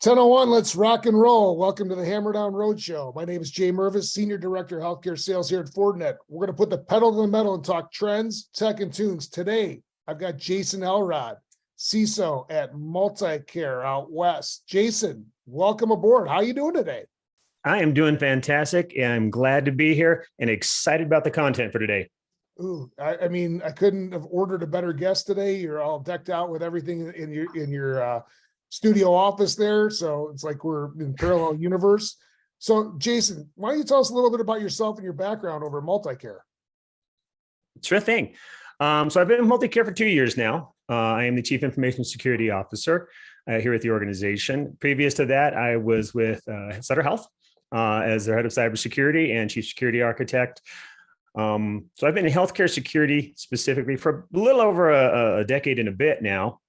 10:01, let's rock and roll. Welcome to the Hammerdown Roadshow. My name is Jay Mervis, Senior Director of Healthcare Sales here at Fortinet. We're going to put the pedal to the metal and talk trends, tech, and tunes. Today, I've got Jason Elrod, CISO at Multicare out west. Jason, welcome aboard. How are you doing today? I am doing fantastic, and I'm glad to be here and excited about the content for today. Ooh, I mean, I couldn't have ordered a better guest today. You're all decked out with everything in your studio office there. So it's like we're in parallel universe. So Jason, why don't you tell us a little bit about yourself and your background over at Multicare? Sure thing. So I've been in Multicare for 2 years now. I am the Chief Information Security Officer here at the organization. Previous to that, I was with VII Health as their head of cybersecurity and chief security architect. So I've been in healthcare security specifically for a little over a decade and a bit now.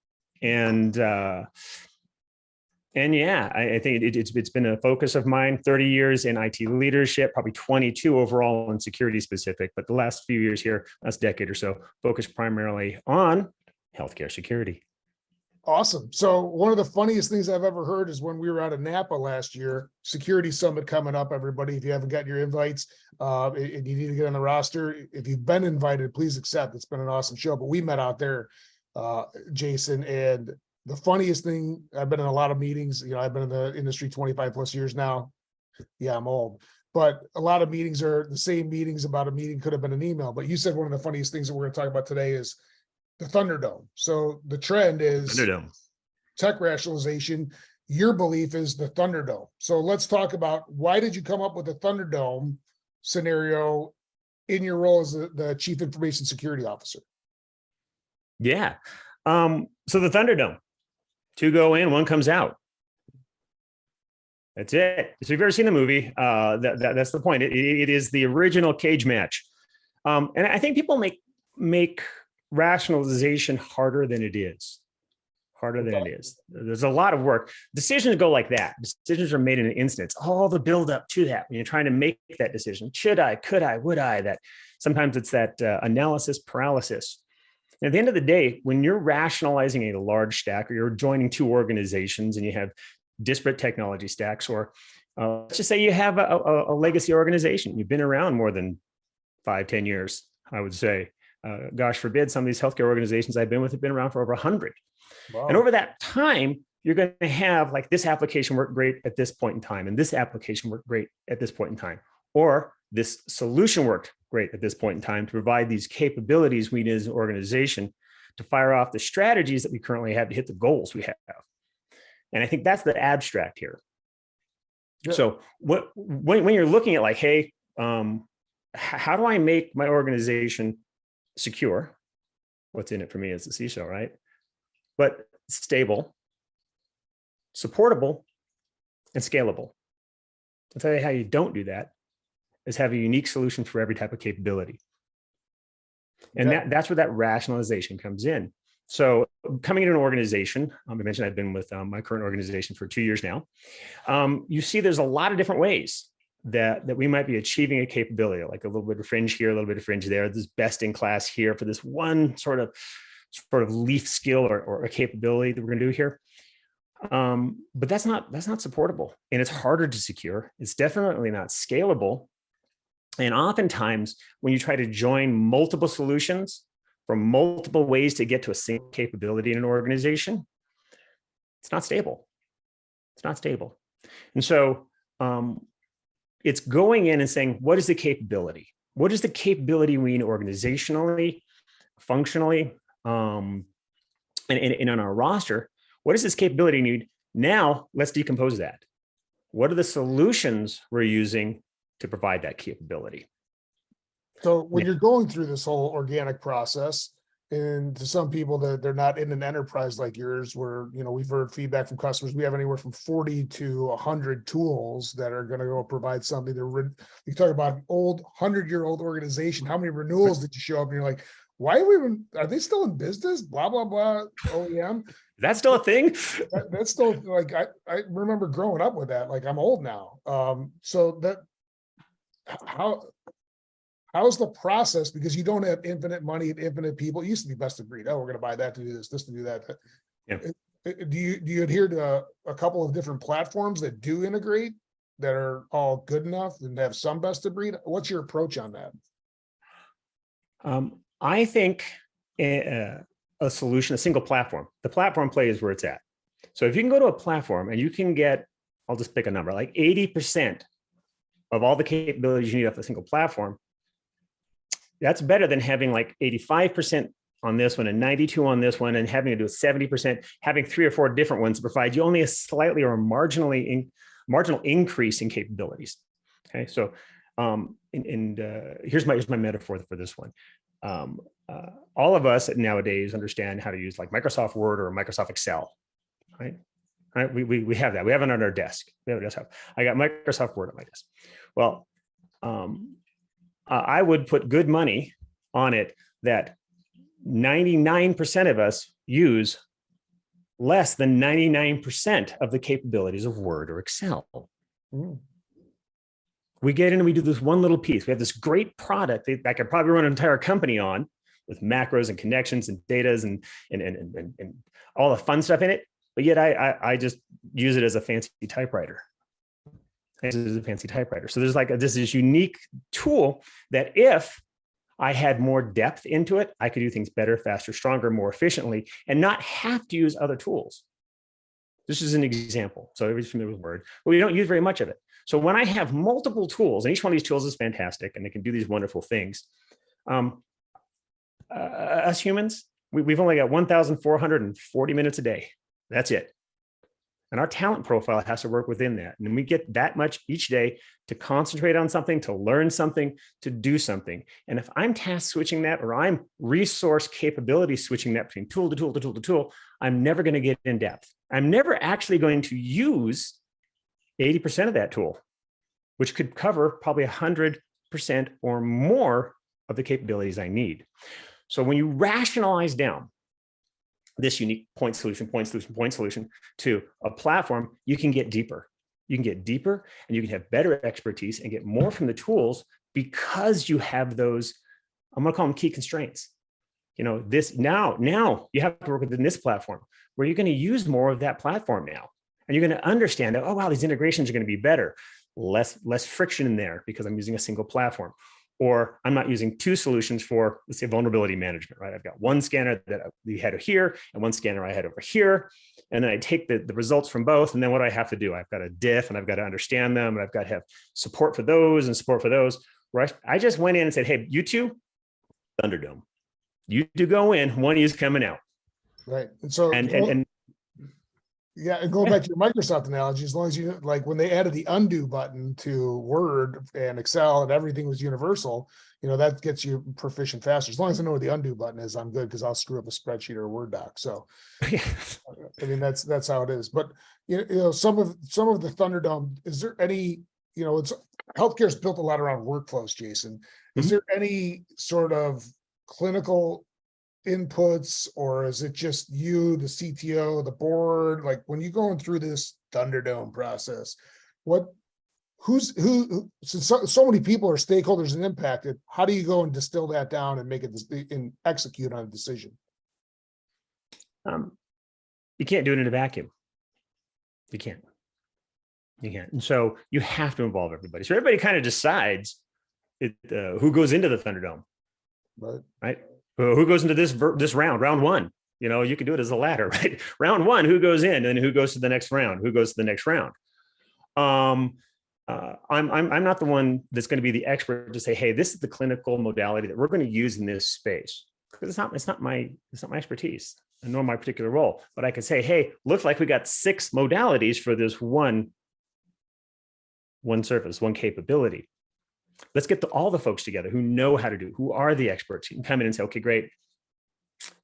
And yeah, I think it's been a focus of mine, 30 years in IT leadership, probably 22 overall in security specific, but the last few years here, last decade or so, focused primarily on healthcare security. Awesome. So one of the funniest things I've ever heard is when we were out of Napa last year, security summit coming up, everybody, if you haven't gotten your invites and you need to get on the roster, if you've been invited, please accept. It's been an awesome show, but we met out there, Jason, and the funniest thing, I've been in a lot of meetings, I've been in the industry 25 plus years now. Yeah, I'm old, but a lot of meetings are the same meetings about a meeting could have been an email. But you said one of the funniest things that we're going to talk about today is the Thunderdome. So the trend is Thunderdome. Tech rationalization. Your belief is the Thunderdome. So let's talk about why did you come up with the Thunderdome scenario in your role as the Chief Information Security Officer? Yeah. So the Thunderdome, 2 go in, 1 comes out. That's it. So if you've ever seen the movie, that's the point. It is the original cage match. And I think people make rationalization harder than it is. There's a lot of work. Decisions go like that. Decisions are made in an instant. All the build up to that when you're trying to make that decision. Should I, could I, would I? That sometimes it's that analysis paralysis. And at the end of the day, when you're rationalizing a large stack or you're joining 2 organizations and you have disparate technology stacks, or let's just say you have a legacy organization, you've been around more than 5-10 years, I would say. Gosh forbid, some of these healthcare organizations I've been with have been around for over 100. Wow. And over that time, you're going to have like this application work great at this point in time, and this application worked great at this point in time, or this solution worked great at this point in time to provide these capabilities we need as an organization to fire off the strategies that we currently have to hit the goals we have. And I think that's the abstract here. Yeah. So when you're looking at like, hey, how do I make my organization secure? What's in it for me as the CISO, right? But stable, supportable, and scalable. I'll tell you how you don't do that is have a unique solution for every type of capability. And that's where that rationalization comes in. So coming into an organization, I mentioned I've been with my current organization for 2 years now. You see there's a lot of different ways that we might be achieving a capability, like a little bit of fringe here, a little bit of fringe there, this best in class here for this one sort of leaf skill or a capability that we're going to do here. But that's not supportable, and it's harder to secure. It's definitely not scalable. And oftentimes when you try to join multiple solutions from multiple ways to get to a single capability in an organization, it's not stable. And so it's going in and saying, what is the capability? What is the capability we need organizationally, functionally, and on our roster? What does this capability need? Now let's decompose that. What are the solutions we're using to provide that capability? So when you're going through this whole organic process, and to some people that they're not in an enterprise like yours, where, we've heard feedback from customers, we have anywhere from 40 to 100 tools that are going to go provide something. You talk about an old 100-year-old organization. How many renewals did you show up and you're like, why are they still in business? Blah, blah, blah. OEM. That's still a thing. That's still like, I remember growing up with that. Like, I'm old now. So that, how's the process? Because you don't have infinite money and infinite people. It used to be best of breed. Oh, we're going to buy that to do this to do that. Yeah. Do you adhere to a couple of different platforms that do integrate, that are all good enough and have some best of breed? What's your approach on that? I think a solution, a single platform, the platform play is where it's at. So if you can go to a platform and you can get, I'll just pick a number, like 80% of all the capabilities you need off a single platform, that's better than having like 85% on this one and 92 on this one and having to do 70%, having 3 or 4 different ones to provide you only a slightly or marginal increase in capabilities. Okay, so here's my metaphor for this one. All of us nowadays understand how to use like Microsoft Word or Microsoft Excel, right? Right? We have that. We have it on our desk. We have a desktop. I got Microsoft Word on my desk. Well, I would put good money on it that 99% of us use less than 99% of the capabilities of Word or Excel. Mm. We get in and we do this one little piece. We have this great product that I could probably run an entire company on with macros and connections and datas and all the fun stuff in it. But yet I just use it as a fancy typewriter. This is a fancy typewriter. So there's like this unique tool that if I had more depth into it, I could do things better, faster, stronger, more efficiently, and not have to use other tools. This is an example. So everybody's familiar with Word, but we don't use very much of it. So when I have multiple tools, and each one of these tools is fantastic, and they can do these wonderful things, us humans, we've only got 1,440 minutes a day. That's it. And our talent profile has to work within that. And we get that much each day to concentrate on something, to learn something, to do something. And if I'm task switching that, or I'm resource capability switching that between tool to tool to tool to tool, I'm never going to get in depth. I'm never actually going to use 80% of that tool, which could cover probably 100% or more of the capabilities I need. So when you rationalize down this unique point solution to a platform, you can get deeper. You can get deeper and you can have better expertise and get more from the tools because you have those, I'm going to call them key constraints. You know, this now you have to work within this platform where you're going to use more of that platform now. And you're going to understand that, oh, wow, these integrations are going to be better, less friction in there because I'm using a single platform. Or I'm not using 2 solutions for, let's say, vulnerability management, right? I've got one scanner that we had here and one scanner I had over here. And then I take the results from both. And then what do I have to do? I've got a diff and I've got to understand them. And I've got to have support for those and support for those. Where I just went in and said, hey, you two, Thunderdome. You do go in, one is coming out. Right. And so, and going back to your Microsoft analogy, as long as you, like when they added the undo button to Word and Excel and everything was universal, you know, that gets you proficient faster. As long as I know where the undo button is, I'm good, because I'll screw up a spreadsheet or a Word doc. So, I mean, that's how it is. But you know, some of the Thunderdome, is there any, you know, it's healthcare is built a lot around workflows, Jason. Is there any sort of clinical inputs, or is it just you, the CTO, the board? Like when you're going through this Thunderdome process, since so many people are stakeholders and impacted, how do you go and distill that down and make it and execute on a decision? You can't do it in a vacuum. You can't. And so you have to involve everybody. So everybody kind of decides who goes into the Thunderdome, right? Who goes into this round one? You know, you can do it as a ladder, right? Round one, who goes in, and who goes to the next round? Who goes to the next round? I'm not the one that's going to be the expert to say, hey, this is the clinical modality that we're going to use in this space, because it's not my expertise, nor my particular role. But I could say, hey, looks like we got 6 modalities for this one service, one capability. Let's get all the folks together who know how to do, who are the experts. You can come in and say, okay, great.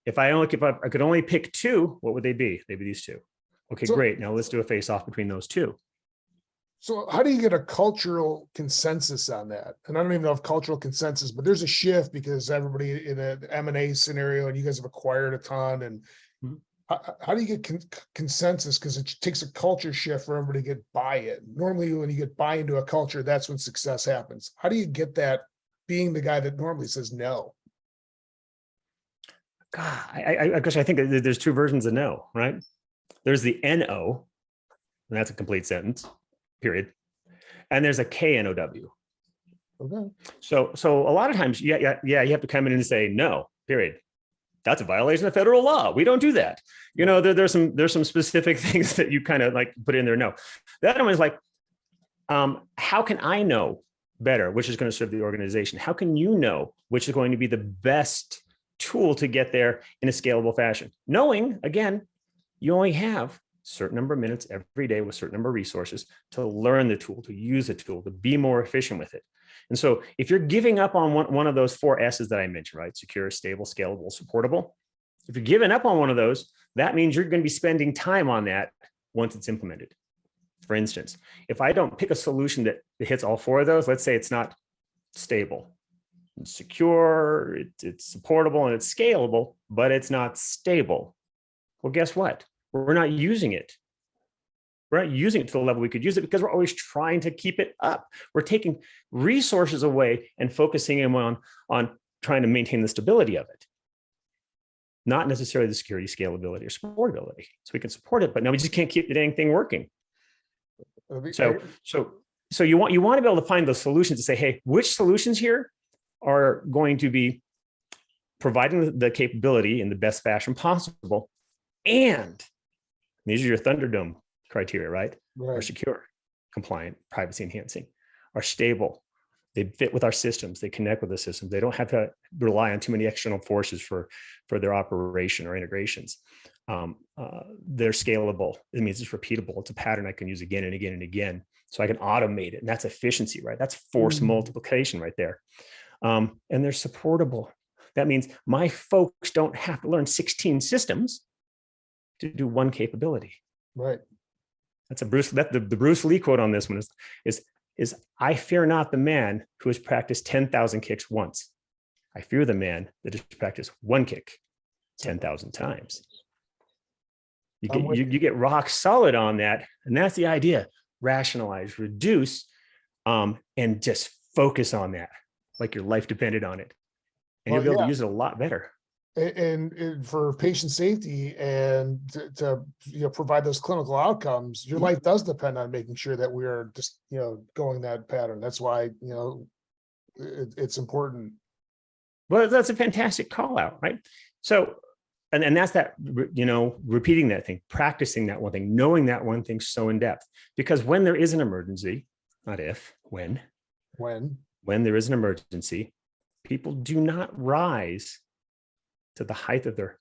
If I could only pick 2, what would they be? They'd be these 2. Okay, great. Now let's do a face-off between those 2. So how do you get a cultural consensus on that? And I don't even know if cultural consensus, but there's a shift because everybody in an M&A scenario, and you guys have acquired a ton. And how do you get consensus? Because it takes a culture shift for everybody to get buy-in. Normally, when you get buy-in to a culture, that's when success happens. How do you get that, being the guy that normally says no? God, I guess I think that there's 2 versions of no, right? There's the NO, and that's a complete sentence, period. And there's a KNOW. Okay. So a lot of times, you have to come in and say no, period. That's a violation of federal law. We don't do that. There's some specific things that you kind of like put in there. No, the other one is like, how can I know better which is going to serve the organization? How can you know which is going to be the best tool to get there in a scalable fashion? Knowing, again, you only have a certain number of minutes every day with a certain number of resources to learn the tool, to use the tool, to be more efficient with it. And so if you're giving up on one of those 4 S's that I mentioned, right? Secure, stable, scalable, supportable. If you're giving up on one of those, that means you're going to be spending time on that once it's implemented. For instance, if I don't pick a solution that hits all 4 of those, let's say it's not stable, it's secure, it's supportable, and it's scalable, but it's not stable. Well, guess what? We're not using it. We're not using it to the level we could use it because we're always trying to keep it up. We're taking resources away and focusing them on trying to maintain the stability of it, not necessarily the security, scalability, or supportability. So we can support it, but now we just can't keep the dang thing working. So you want to be able to find those solutions to say, hey, which solutions here are going to be providing the capability in the best fashion possible, and these are your Thunderdome criteria, right? Are secure, compliant, privacy enhancing, are stable. They fit with our systems. They connect with the systems. They don't have to rely on too many external forces for their operation or integrations. They're scalable. It means it's repeatable. It's a pattern I can use again and again and again. So I can automate it. And that's efficiency, right? That's force multiplication right there. And they're supportable. That means my folks don't have to learn 16 systems to do one capability. Right. That's the Bruce Lee quote on this one is I fear not the man who has practiced 10,000 kicks once. I fear the man that has practiced one kick 10,000 times. You get rock solid on that. And that's the idea. Rationalize, reduce, and just focus on that like your life depended on it. And you'll be able to use it a lot better. And for patient safety and to provide those clinical outcomes, your life does depend on making sure that we are just going that pattern. That's why it's important. Well, that's a fantastic call out, right? So, and that's that repeating that thing, practicing that one thing, knowing that one thing so in depth. Because when there is an emergency, not if, when there is an emergency, people do not rise to the height of their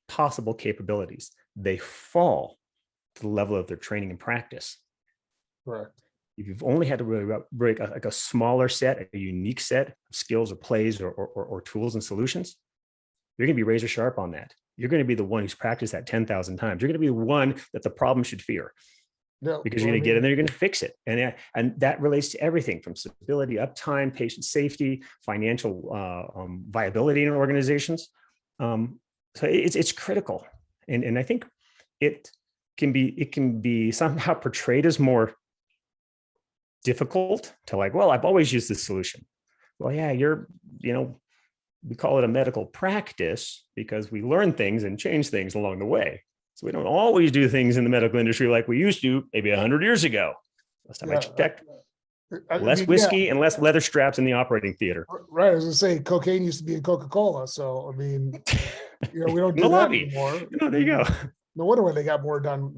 possible capabilities. They fall to the level of their training and practice. Correct. If you've only had to break a smaller set, a unique set of skills or plays or tools and solutions, you're going to be razor sharp on that. You're going to be the one who's practiced that 10,000 times. You're going to be the one that the problem should fear. Because you're going to get in there, you're going to fix it. And that relates to everything from stability, uptime, patient safety, financial viability in organizations. So it's critical. And I think it can be somehow portrayed as more difficult to like, well, I've always used this solution. Well, yeah, we call it a medical practice because we learn things and change things along the way. So we don't always do things in the medical industry like we used to maybe 100 years ago. Last time I checked, less whiskey and less leather straps in the operating theater. Right. I was going to say cocaine used to be in Coca-Cola. So, I mean, we don't do that anymore. There you go. No wonder why they got more done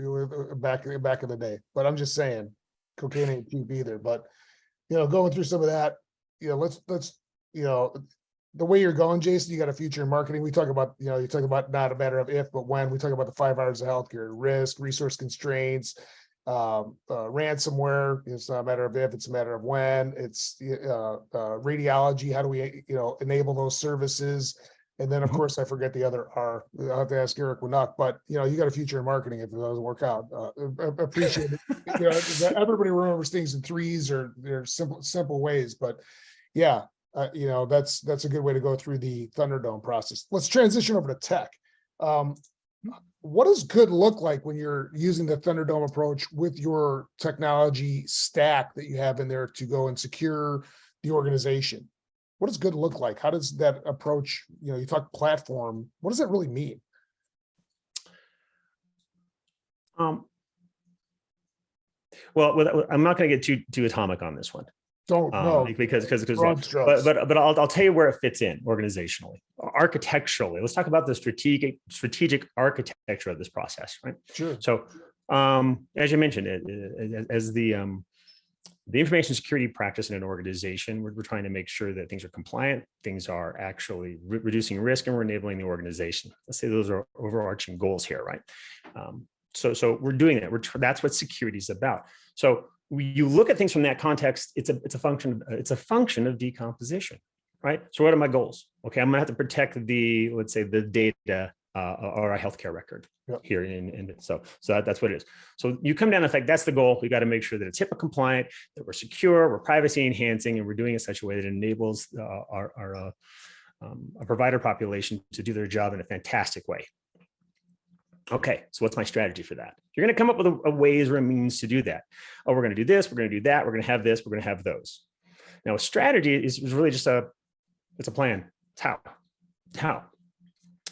back in the day. But I'm just saying cocaine ain't cheap either. But, going through some of that, let's the way you're going, Jason, you got a future in marketing. We talk about, you talk about not a matter of if, but when. We talk about the 5 hours of healthcare: risk, resource constraints, ransomware. It's not a matter of if, it's a matter of when. It's radiology. How do we, enable those services? And then, of course, I forget the other R. I'll have to ask Eric Winnock, but you got a future in marketing if it doesn't work out. Appreciate it. Everybody remembers things in threes or they're simple ways, but yeah. That's a good way to go through the Thunderdome process. Let's transition over to tech. What does good look like when you're using the Thunderdome approach with your technology stack that you have in there to go and secure the organization? What does good look like? How does that approach, you talk platform, what does that really mean? Um, well, I'm not going to get too atomic on this one. Don't know. Because Broad strokes. but I'll tell you where it fits in organizationally, architecturally. Let's talk about the strategic architecture of this process, right? Sure. So, as you mentioned, as the information security practice in an organization, we're trying to make sure that things are compliant, things are actually reducing risk, and we're enabling the organization. Let's say those are overarching goals here, right? So we're doing that. That's what security is about. So you look at things from that context. It's a function of decomposition, right? So what are my goals? Okay, I'm gonna have to protect let's say the data or a healthcare record here, and so that's what it is. So you come down to that's the goal. We got to make sure that it's HIPAA compliant, that we're secure, we're privacy enhancing, and we're doing it in such a way that enables our provider population to do their job in a fantastic way. Okay, so what's my strategy for that? You're going to come up with a ways or a means to do that. Oh, we're going to do this, we're going to do that, we're going to have this, we're going to have those. Now, a strategy is really just it's a plan. It's how.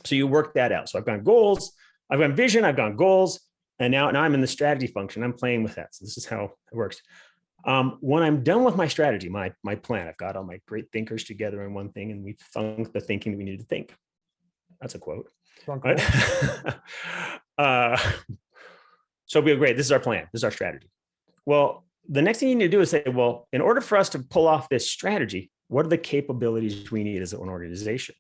So you work that out. So I've got goals, I've got vision, I've got goals, and now I'm in the strategy function. I'm playing with that. So this is how it works. When I'm done with my strategy, my plan, I've got all my great thinkers together in one thing, and we've thunk the thinking that we need to think. That's a quote. Right? So we agree, this is our plan, this is our strategy. Well, the next thing you need to do is say, well, in order for us to pull off this strategy, what are the capabilities we need as an organization?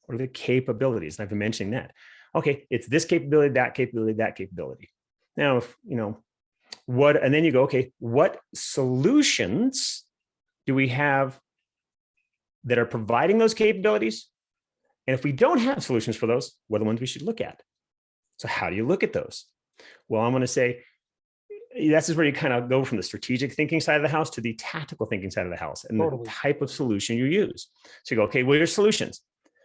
What are the capabilities? And I've been mentioning that. Okay, it's this capability, that capability, that capability. Now, if and then you go, okay, what solutions do we have that are providing those capabilities? And if we don't have solutions for those, what are the ones we should look at? So how do you look at those? Well, I'm going to say, this is where you kind of go from the strategic thinking side of the house to the tactical thinking side of the house and the type of solution you use. So you go, okay, well, here's solutions.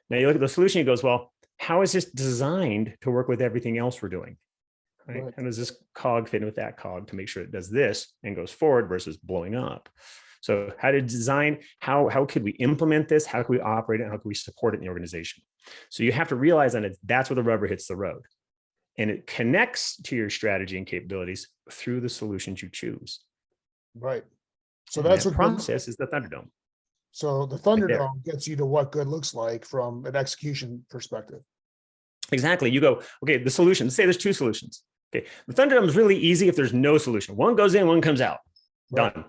Now you look at the solution, it goes, well, how is this designed to work with everything else we're doing? Right? How does this cog fit in with that cog to make sure it does this and goes forward versus blowing up? So how to design, how could we implement this? How can we operate it? How can we support it in the organization? So you have to realize that that's where the rubber hits the road. And it connects to your strategy and capabilities through the solutions you choose. Right. So that's what process is the Thunderdome. So the Thunderdome gets you to what good looks like from an execution perspective. Exactly. You go, okay, the solution, let's say there's two solutions. Okay. The Thunderdome is really easy if there's no solution. One goes in, one comes out. Right. Done.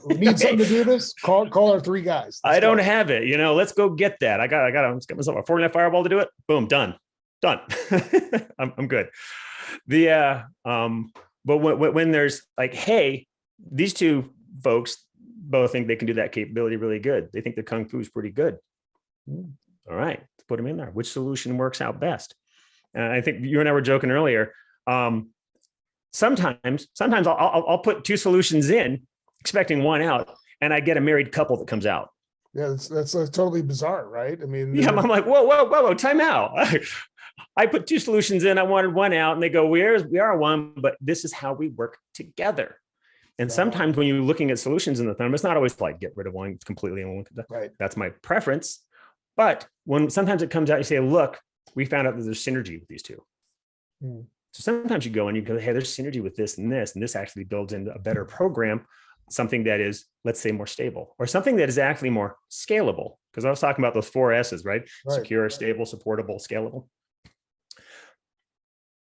We need something to do this. Call our three guys. I don't have it. Let's go get that. I got get myself a 49 fireball to do it. Boom, done. I'm good. But when there's like, hey, these two folks both think they can do that capability really good. They think the kung fu is pretty good. All right, let's put them in there. Which solution works out best? And I think you and I were joking earlier. Sometimes I'll put two solutions in, expecting one out, and I get a married couple that comes out. Yeah, that's totally bizarre, right? I mean, yeah, I'm like, whoa, time out. I put two solutions in, I wanted one out, and they go, we are one, but this is how we work together. And sometimes when you're looking at solutions in the Thunderdome, it's not always like get rid of one completely and one. Right. That's my preference. But when sometimes it comes out, you say, look, we found out that there's synergy with these two. So sometimes you go and you go, hey, there's synergy with this, and this actually builds into a better program, something that is, let's say, more stable, or something that is actually more scalable. Because I was talking about those 4 S's, right? Secure, stable, supportable, scalable.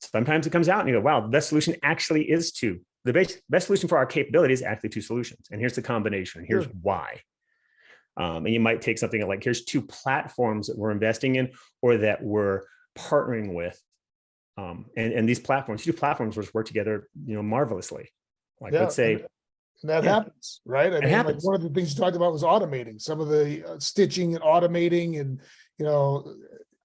Sometimes it comes out and you go, wow, the best solution actually is two. The best solution for our capability is actually two solutions. And here's the combination. And here's why. And you might take something like, here's 2 platforms that we're investing in or that we're partnering with. And these platforms, 2 platforms which work together, marvelously. Like let's say. And that happens, right? I mean, like one of the things you talked about was automating some of the stitching and automating. And,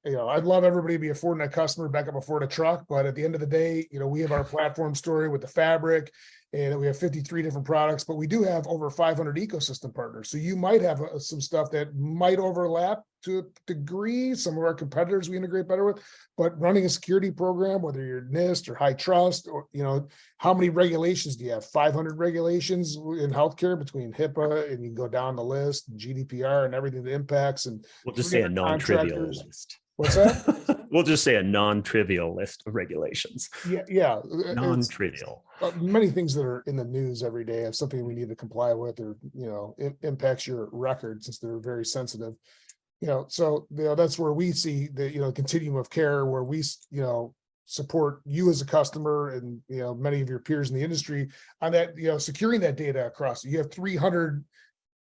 I'd love everybody to be a Fortinet customer, back up a Fortinet truck. But at the end of the day, we have our platform story with the fabric, and we have 53 different products, but we do have over 500 ecosystem partners. So you might have some stuff that might overlap to a degree. Some of our competitors we integrate better with, but running a security program, whether you're NIST or high trust, or, how many regulations do you have? 500 regulations in healthcare between HIPAA, and you can go down the list, and GDPR and everything that impacts. And we'll just say a non-trivial list. What's that? We'll just say a non-trivial list of regulations. Yeah. Non-trivial. Many things that are in the news every day have something we need to comply with, or, it impacts your record, since they're very sensitive. So, that's where we see the, continuum of care, where we, support you as a customer, and, many of your peers in the industry on that, securing that data across. You have 300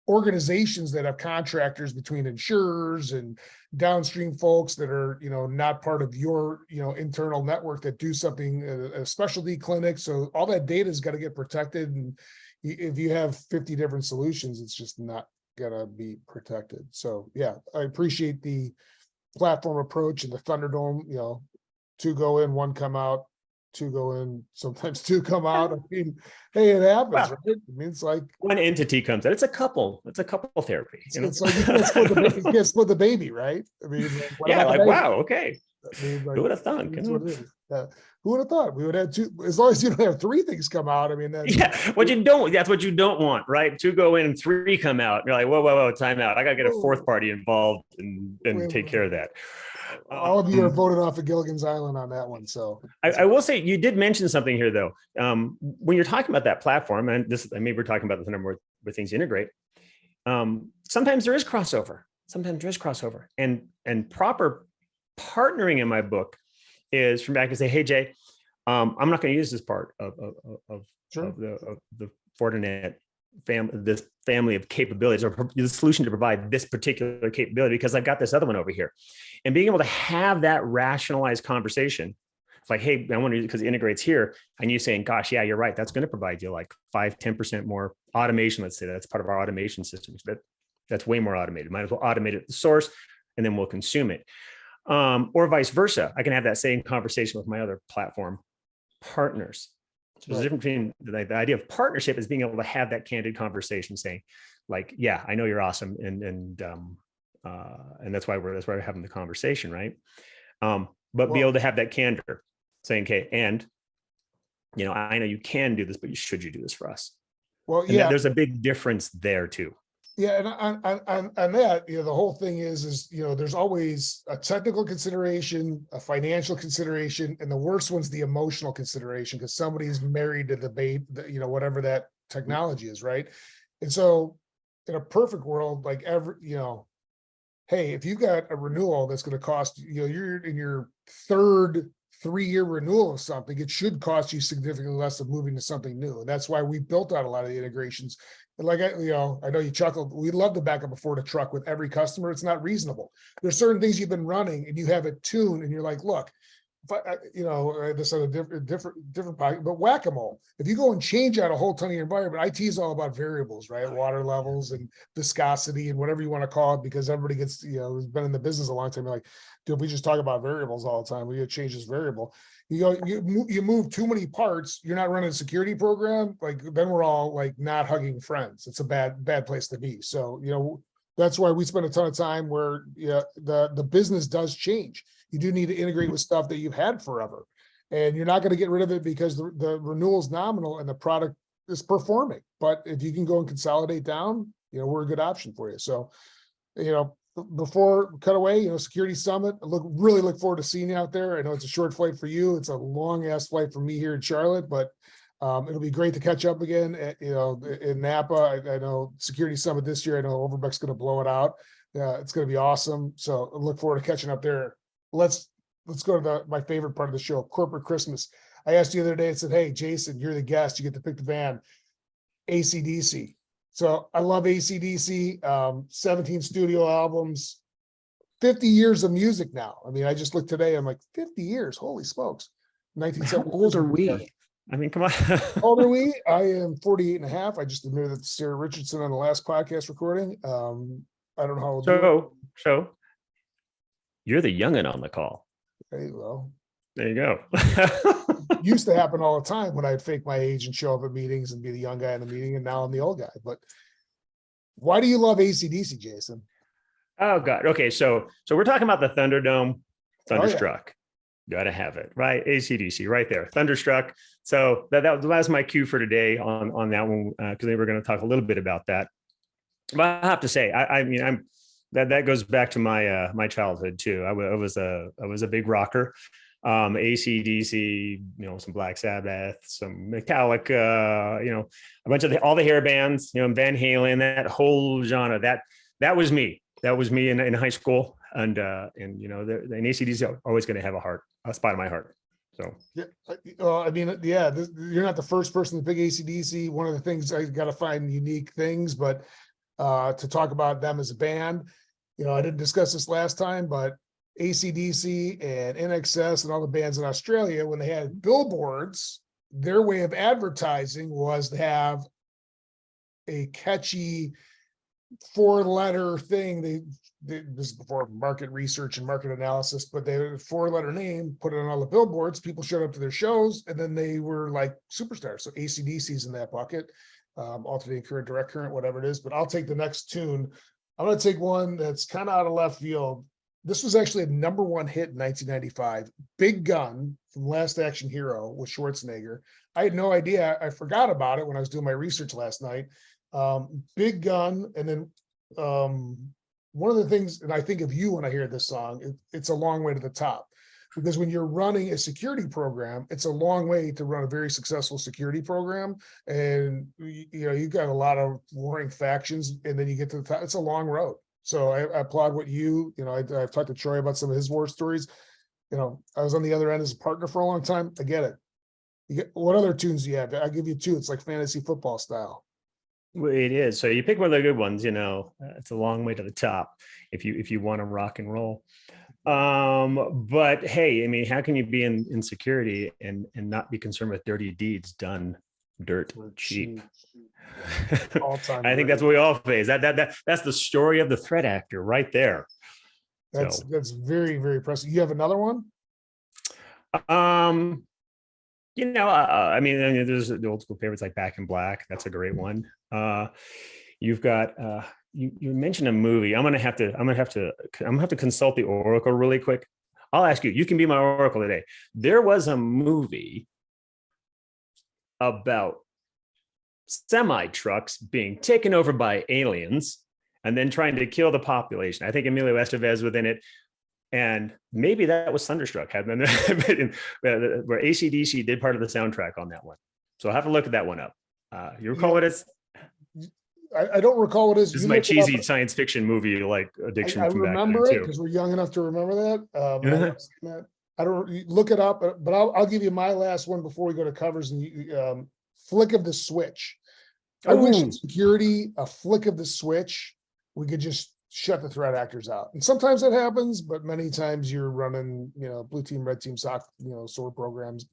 organizations that have contractors between insurers and downstream folks that are, not part of your, internal network, that do something, a specialty clinic. So all that data has got to get protected. And if you have 50 different solutions, it's just not gonna be protected. So yeah, I appreciate the platform approach and the Thunderdome, 2 go in, 1 come out, 2 go in, sometimes 2 come out. I mean, hey, it happens, Well, right? I mean, it's like one entity comes out. It's a couple therapy. it's like you can't split the baby, right? I mean, what Yeah, about the like, baby? wow, okay. I mean, like, Who would have thunk? that's what it is. Who would have thought we would have 2? As long as you don't have 3 things come out, I mean, that's That's what you don't want, right? 2 go in and 3 come out. You're like, whoa, time out. I got to get a 4th party involved and take care of that. All of you are voted off of Gilligan's Island on that one. So I will say, you did mention something here, though. When you're talking about that platform, and maybe we're talking about the number where things integrate. Sometimes there is crossover. And proper partnering in my book is from back and say, hey, Jay, I'm not going to use this part of the Fortinet this family of capabilities, or the solution to provide this particular capability, because I've got this other one over here. And being able to have that rationalized conversation, it's like, hey, I want to, because it integrates here, and you saying, gosh, yeah, you're right, that's going to provide you like 5-10% more automation. Let's say that's part of our automation systems. That's way more automated. Might as well automate it at the source, and then we'll consume it. Or vice versa. I can have that same conversation with my other platform partners. So there's a difference between the idea of partnership is being able to have that candid conversation, saying, like, yeah, I know you're awesome, and that's why we're having the conversation, right? But be able to have that candor, saying, okay, and I know you can do this, but should you do this for us? Well, and there's a big difference there too. Yeah, and on that, the whole thing is there's always a technical consideration, a financial consideration, and the worst one's the emotional consideration, because somebody's married to the babe, whatever that technology is, right? And so, in a perfect world, like hey, if you got a renewal that's going to cost you're in your 3rd 3-year renewal of something, it should cost you significantly less than moving to something new. And that's why we built out a lot of the integrations. And like, I know you chuckled. We'd love to back up a Ford truck with every customer. It's not reasonable. There's certain things you've been running and you have it tuned, and you're like, look, if this is a different pocket, but whack-a-mole. If you go and change out a whole ton of your environment, IT is all about variables, right? Water levels and viscosity and whatever you want to call it, because everybody gets, who's been in the business a long time, you're like, dude, if we just talk about variables all the time, we got to change this variable. You move too many parts, you're not running a security program, like then we're all like not hugging friends. It's a bad place to be. So, that's why we spend a ton of time where the business does change. You do need to integrate with stuff that you've had forever, and you're not going to get rid of it because the renewal is nominal and the product is performing. But if you can go and consolidate down, we're a good option for you. So, before cut away, Security Summit, really look forward to seeing you out there. I know it's a short flight for you. It's a long ass flight for me here in Charlotte, but it'll be great to catch up again in Napa. I know Security Summit this year, I know Overbeck's going to blow it out. It's going to be awesome. So I look forward to catching up there. Let's go to my favorite part of the show, corporate Christmas. I asked you the other day, I said, hey, Jason, you're the guest. You get to pick the band, AC/DC. So I love AC/DC, 17 studio albums, 50 years of music now. I mean, I just looked today, I'm like, 50 years, holy smokes. 1970. How old are we? I mean, come on. How old are we? I am 48 and a half. I just admitted that to Sarah Richardson on the last podcast recording. I don't know how old you are. So you're the youngin' on the call. Hey, well, there you go. Used to happen all the time when I'd fake my age and show up at meetings and be the young guy in the meeting, and now I'm the old guy. But why do you love AC/DC, Jason? Oh God. Okay, so we're talking about the Thunderdome, Thunderstruck. Got to have it, right? AC/DC, right there, Thunderstruck. So that was my cue for today on that one, because they were going to talk a little bit about that. But I have to say, I mean, That goes back to my my childhood too. I was a big rocker. AC/DC, some Black Sabbath, some Metallica, a bunch of all the hair bands, Van Halen, that whole genre. That was me. That was me in high school, and the AC/DC are always going to have a spot in my heart. So yeah, I mean, yeah, you're not the first person to pick AC/DC. One of the things I got to find unique things, but to talk about them as a band, I didn't discuss this last time, but AC/DC and NXS and all the bands in Australia, when they had billboards, their way of advertising was to have a catchy 4-letter thing. This is before market research and market analysis, but they had a 4-letter name, put it on all the billboards. People showed up to their shows, and then they were like superstars. So AC/DC's in that bucket, alternating current, direct current, whatever it is. But I'll take the next tune. I'm going to take one that's kind of out of left field. This was actually a #1 hit in 1995. Big Gun from Last Action Hero with Schwarzenegger. I had no idea. I forgot about it when I was doing my research last night. Big Gun. And then one of the things, and I think of you when I hear this song, it's a long way to the top. Because when you're running a security program, it's a long way to run a very successful security program. And, you've got a lot of warring factions, and then you get to the top. It's a long road. So I applaud what I've talked to Troy about some of his war stories. I was on the other end as a partner for a long time. I get it. What other tunes do you have? I'll give you 2. It's like fantasy football style. Well, it is. So you pick one of the good ones, it's a long way to the top if you want to rock and roll. But hey, I mean, how can you be in security and not be concerned with dirty deeds done dirt cheap? I think that's what we all face. That's the story of the threat actor right there. That's very, very impressive. You have another one? I mean, there's the old school favorites like Back in Black. That's a great one. You've got you mentioned a movie. I'm gonna have to consult the Oracle really quick. I'll ask you. You can be my Oracle today. There was a movie about semi trucks being taken over by aliens and then trying to kill the population. I think Emilio Estevez within it. And maybe that was Thunderstruck, where AC/DC did part of the soundtrack on that one. So I'll have to look at that one up. You recall what it's? I don't recall what it is. This is my cheesy science fiction movie, like addiction. I remember it because we're young enough to remember that. I don't look it up, but I'll give you my last one before we go to covers. And flick of the switch. I wish in security, a flick of the switch, we could just shut the threat actors out. And sometimes that happens, but many times you're running, blue team, red team, SOC, SOAR programs,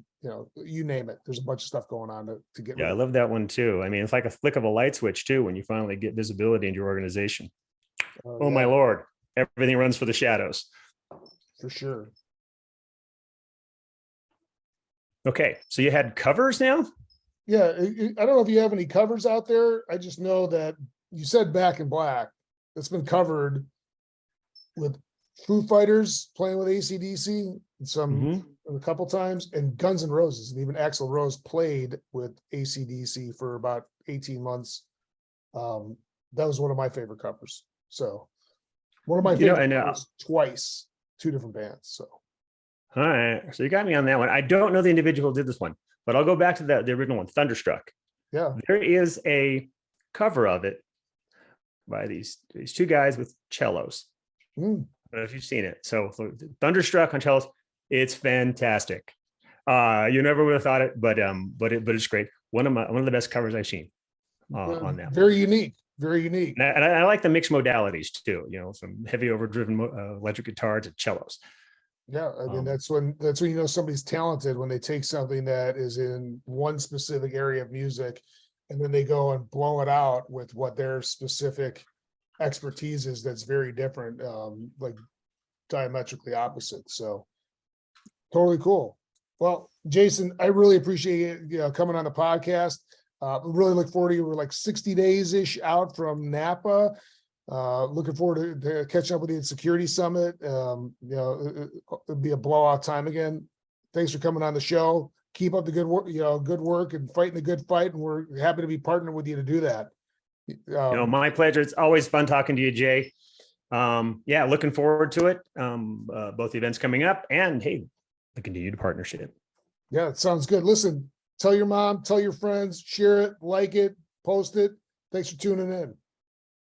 you name it. There's a bunch of stuff going on to get. Yeah, I love that one too. I mean, it's like a flick of a light switch too, when you finally get visibility into your organization. Oh my Lord, everything runs for the shadows. For sure. Okay, so you had covers now? Yeah, I don't know if you have any covers out there. I just know that you said Back in Black. It's been covered with Foo Fighters playing with AC/DC a couple times, and Guns N' Roses, and even Axl Rose played with AC/DC for about 18 months. That was one of my favorite covers. So one of my favorite covers twice, 2 different bands. So all right, so you got me on that one. I don't know the individual who did this one, but I'll go back to the original one, Thunderstruck. Yeah, there is a cover of it by these 2 guys with cellos. I don't know if you've seen it. So Thunderstruck on cellos, it's fantastic. You never would have thought it, but it's great. One of the best covers I've seen on that. Very unique. And I like the mixed modalities too. Some heavy overdriven electric guitar to cellos. Yeah, I mean that's when somebody's talented, when they take something that is in one specific area of music, and then they go and blow it out with what their specific expertise is. That's very different, like diametrically opposite. So totally cool. Well, Jason, I really appreciate you coming on the podcast. Really look forward to you. We're like 60 days ish out from Napa. Looking forward to catching up with you at Security Summit. It'll be a blowout time again. Thanks for coming on the show. Keep up the good work, good work and fighting the good fight. And we're happy to be partnering with you to do that. My pleasure. It's always fun talking to you, Jay. Yeah, looking forward to it. Both the events coming up and hey, the continued partnership. Yeah, it sounds good. Listen, tell your mom, tell your friends, share it, like it, post it. Thanks for tuning in.